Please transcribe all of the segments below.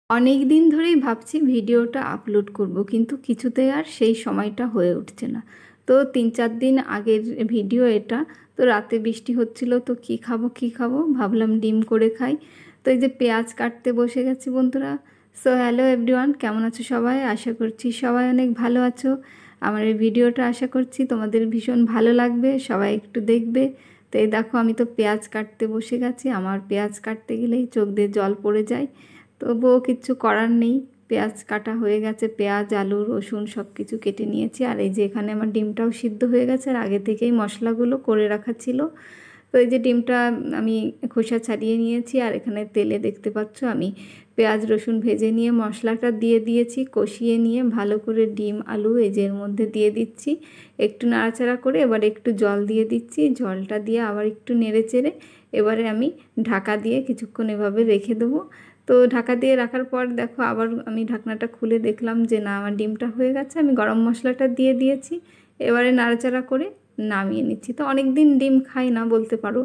অনেক দিন ধরেই ভাবছি ভিডিওটা আপলোড করব, কিন্তু কিছুতে আর সেই সময়টা হয়ে উঠছে না। তো 3-4 দিন আগের ভিডিও এটা। তো রাতে বৃষ্টি হচ্ছিল, তো কি খাবো ভাবলাম ডিম করে খাই। তো এই যে পেঁয়াজ কাটতে বসে গেছি বন্ধুরা। সো হ্যালো এভরিওয়ান, কেমন আছো সবাই? আশা করছি সবাই অনেক ভালো আছো। আমার এই ভিডিওটা আশা করছি তোমাদের ভীষণ ভালো লাগবে, সবাই একটু দেখবে। তো এই দেখো, আমি তো পেঁয়াজ কাটতে বসে গেছি। আমার পেঁয়াজ কাটতে গেলেই চোখ দিয়ে জল পড়ে যায়, তবুও কিচ্ছু করার নেই। পেঁয়াজ কাটা হয়ে গেছে, পেঁয়াজ আলু রসুন সব কিছু কেটে নিয়েছি। আর এই যে এখানে আমার ডিমটাও সিদ্ধ হয়ে গেছে, আর আগে থেকেই মশলাগুলো করে রাখা ছিল। তো এই যে ডিমটা আমি খোসা ছাড়িয়ে নিয়েছি, আর এখানে তেলে দেখতে পাচ্ছ আমি পেঁয়াজ রসুন ভেজে নিয়ে মশলাটা দিয়ে দিয়েছি। কষিয়ে নিয়ে ভালো করে ডিম আলু এই যে এর মধ্যে দিয়ে দিচ্ছি, একটু নাড়াচাড়া করে এবার একটু জল দিয়ে দিচ্ছি। জলটা দিয়ে আবার একটু নেড়ে চেড়ে এবারে আমি ঢাকা দিয়ে কিছুক্ষণ এভাবে রেখে দেবো। তো ঢাকা দিয়ে রাখার পর দেখো, আবার আমি ঢাকনাটা খুলে দেখলাম যে না, আমার ডিমটা হয়ে গেছে। আমি গরম মশলাটা দিয়ে দিয়েছি, এবারে নাড়াচাড়া করে নামিয়ে নিচ্ছি। তো অনেক দিন ডিম খাই না বলতে পারো,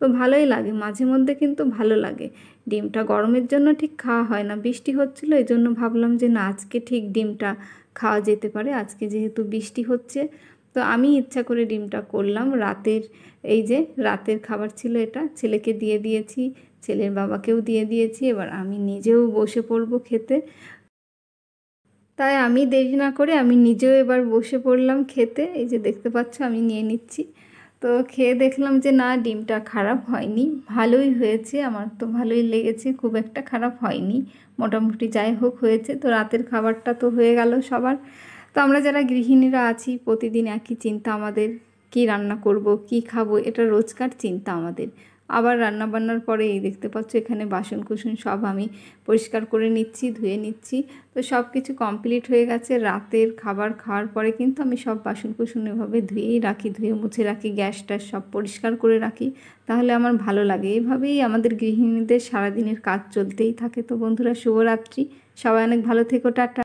তো ভালোই লাগে মাঝে মধ্যে, কিন্তু ভালো লাগে। ডিমটা গরমের জন্য ঠিক খাওয়া হয় না, বৃষ্টি হচ্ছিলো এই জন্য ভাবলাম যে না, আজকে ঠিক ডিমটা খাওয়া যেতে পারে। আজকে যেহেতু বৃষ্টি হচ্ছে, তো আমি ইচ্ছা করে ডিমটা করলাম। রাতের এই যে রাতের খাবার ছিল এটা, ছেলেকে দিয়ে দিয়েছি, ছেলের বাবাকেও দিয়ে দিয়েছি। এবার আমি নিজেও বসে পড়বো খেতে। তাই আমি দেরি না করে আমি নিজেও এবার বসে পড়লাম খেতে। এই যে দেখতে পাচ্ছ আমি নিয়ে নিচ্ছি। তো খেয়ে দেখলাম যে না, ডিমটা খারাপ হয়নি, ভালোই হয়েছে। আমার তো ভালোই লেগেছে, খুব একটা খারাপ হয়নি, মোটামুটি যাই হোক হয়েছে। তো রাতের খাবারটা তো হয়ে গেল সবার। তো আমরা যারা গৃহিণীরা আছি, প্রতিদিন একই চিন্তা আমাদের, কি রান্না করব, কি খাবো, এটা রোজকার চিন্তা আমাদের। আবার রান্না বান্নার পরে এই দেখতে পাচ্ছ এখানে বাসন কুসন সব আমি পরিষ্কার করে নিচ্ছি, ধুয়ে নিচ্ছি। তো সব কিছু কমপ্লিট হয়ে গেছে। রাতের খাবার খাওয়ার পরে কিন্তু আমি সব বাসন কুসন এভাবে ধুয়েই রাখি, ধুয়ে মুছে রাখি, গ্যাস ট্যাস সব পরিষ্কার করে রাখি, তাহলে আমার ভালো লাগে। এভাবেই আমাদের গৃহিণীদের সারাদিনের কাজ চলতেই থাকে। তো বন্ধুরা, শুভরাত্রি, সবাই অনেক ভালো থেকো, টাটা।